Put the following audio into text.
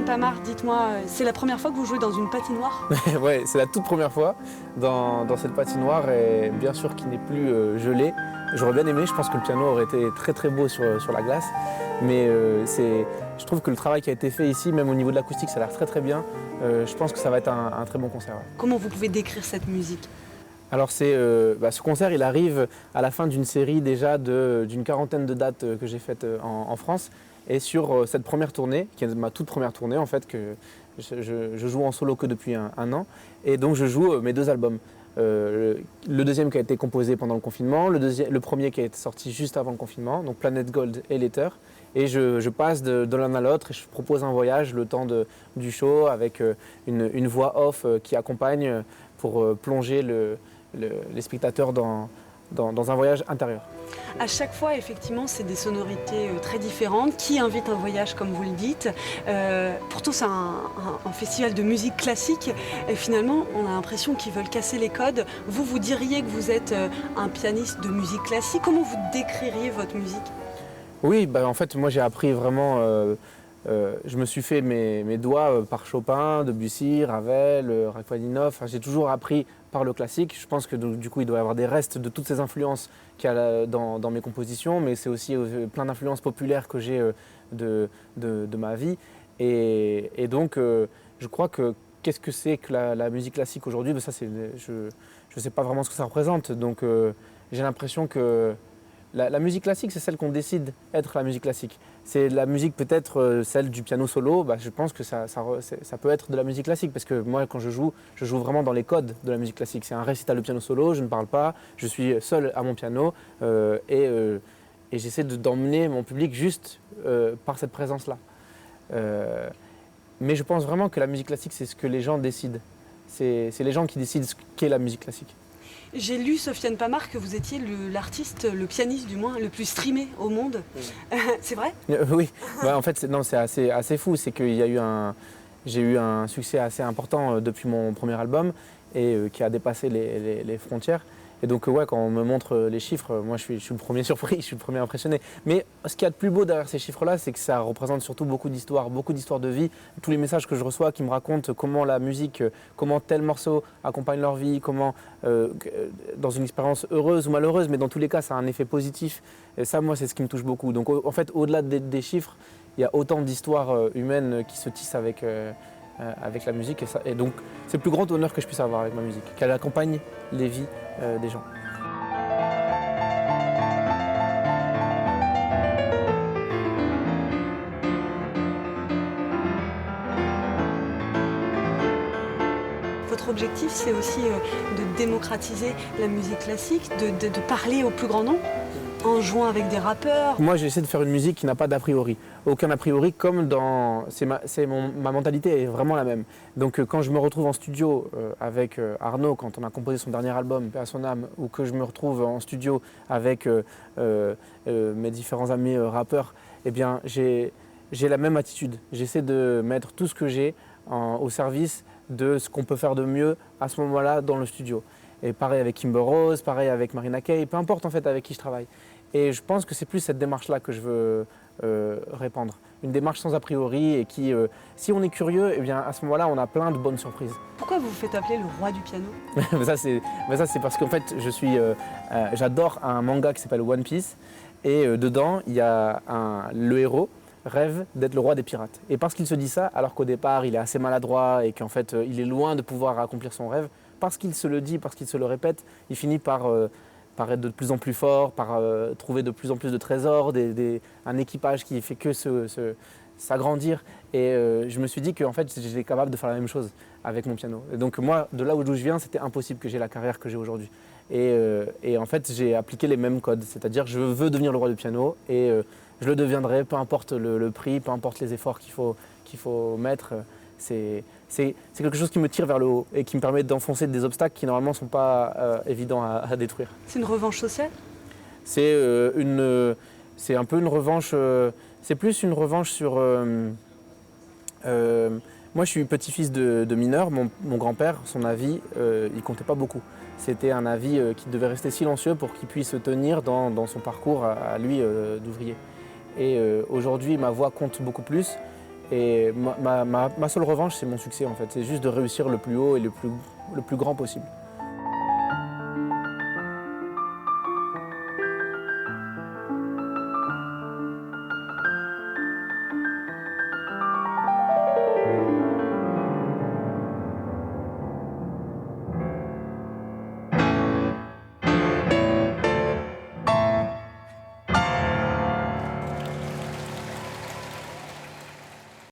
Pamart, dites-moi, c'est la première fois que vous jouez dans une patinoire? Ouais, c'est la toute première fois dans cette patinoire et bien sûr qu'il n'est plus gelé. J'aurais bien aimé, je pense que le piano aurait été très très beau sur la glace. Mais je trouve que le travail qui a été fait ici, même au niveau de l'acoustique, ça a l'air très très bien. Je pense que ça va être un très bon concert. Comment vous pouvez décrire cette musique? Alors ce concert, il arrive à la fin d'une série déjà d'une quarantaine de dates que j'ai faites en France. Et sur cette première tournée, qui est ma toute première tournée en fait, que je joue en solo que depuis un an. Et donc je joue mes 2 albums. Le deuxième qui a été composé pendant le confinement, le premier qui a été sorti juste avant le confinement, donc Planet Gold et Later. Et je passe de l'un à l'autre et je propose un voyage le temps du show avec une voix off qui accompagne pour plonger les spectateurs dans un voyage intérieur. À chaque fois, effectivement, c'est des sonorités très différentes qui invitent un voyage, comme vous le dites. Pourtant, c'est un festival de musique classique. Et finalement, on a l'impression qu'ils veulent casser les codes. Vous diriez que vous êtes un pianiste de musique classique. Comment vous décririez votre musique? Oui, en fait, moi j'ai appris vraiment. Je me suis fait mes doigts par Chopin, Debussy, Ravel, Rachmaninoff. Enfin, j'ai toujours appris par le classique. Je pense que du coup, il doit y avoir des restes de toutes ces influences qu'il y a dans mes compositions, mais c'est aussi plein d'influences populaires que j'ai de ma vie. Et donc, je crois que qu'est-ce que c'est que la musique classique aujourd'hui? Je ne sais pas vraiment ce que ça représente. Donc, j'ai l'impression que la musique classique, c'est celle qu'on décide être la musique classique. C'est la musique peut-être celle du piano solo, je pense que ça peut être de la musique classique parce que moi quand je joue vraiment dans les codes de la musique classique. C'est un récital de piano solo, je ne parle pas, je suis seul à mon piano et j'essaie d'emmener mon public juste par cette présence-là. Mais je pense vraiment que la musique classique, c'est ce que les gens décident. C'est les gens qui décident ce qu'est la musique classique. J'ai lu, Sofiane Pamart, que vous étiez l'artiste, le pianiste du moins, le plus streamé au monde. Oui. C'est vrai? Oui, en fait, c'est assez fou. C'est qu'il y a j'ai eu un succès assez important depuis mon premier album et qui a dépassé les frontières. Et donc, quand on me montre les chiffres, moi je suis le premier surpris, je suis le premier impressionné. Mais ce qu'il y a de plus beau derrière ces chiffres-là, c'est que ça représente surtout beaucoup d'histoires de vie. Tous les messages que je reçois qui me racontent comment la musique, comment tel morceau accompagne leur vie, comment, dans une expérience heureuse ou malheureuse, mais dans tous les cas, ça a un effet positif. Et ça, moi, c'est ce qui me touche beaucoup. Donc, en fait, au-delà des chiffres, il y a autant d'histoires humaines qui se tissent avec la musique. Et donc, c'est le plus grand honneur que je puisse avoir avec ma musique, qu'elle accompagne les vies des gens. Votre objectif, c'est aussi de démocratiser la musique classique, de parler au plus grand nombre en jouant avec des rappeurs. Moi, j'essaie de faire une musique qui n'a pas d'a priori. Aucun a priori, comme ma mentalité est vraiment la même. Donc quand je me retrouve en studio avec Arnaud, quand on a composé son dernier album, Paix à son âme, ou que je me retrouve en studio avec mes différents amis rappeurs, eh bien j'ai la même attitude. J'essaie de mettre tout ce que j'ai au service de ce qu'on peut faire de mieux à ce moment-là dans le studio. Et pareil avec Kimber Rose, pareil avec Marina Kaye, peu importe en fait avec qui je travaille. Et je pense que c'est plus cette démarche-là que je veux répandre. Une démarche sans a priori et qui, si on est curieux, eh bien, à ce moment-là, on a plein de bonnes surprises. Pourquoi vous vous faites appeler le roi du piano? Ça, c'est parce qu'en fait, j'adore un manga qui s'appelle One Piece. Et dedans, il y a le héros rêve d'être le roi des pirates. Et parce qu'il se dit ça, alors qu'au départ, il est assez maladroit et qu'en fait, il est loin de pouvoir accomplir son rêve, parce qu'il se le dit, parce qu'il se le répète, il finit par être de plus en plus fort, par trouver de plus en plus de trésors, un équipage qui fait que s'agrandir. Et je me suis dit qu'en fait, j'étais capable de faire la même chose avec mon piano. Et donc moi, de là où je viens, c'était impossible que j'ai la carrière que j'ai aujourd'hui. Et en fait, j'ai appliqué les mêmes codes. C'est-à-dire, je veux devenir le roi du piano et je le deviendrai, peu importe le prix, peu importe les efforts qu'il faut mettre. C'est quelque chose qui me tire vers le haut et qui me permet d'enfoncer des obstacles qui normalement ne sont pas évidents à détruire. C'est une revanche sociale? C'est un peu une revanche, c'est plus une revanche sur... moi je suis petit-fils de mineur, mon grand-père, son avis, il comptait pas beaucoup. C'était un avis qui devait rester silencieux pour qu'il puisse tenir dans son parcours à lui d'ouvrier. Et aujourd'hui ma voix compte beaucoup plus. Et ma seule revanche, c'est mon succès en fait. C'est juste de réussir le plus haut et le plus grand possible.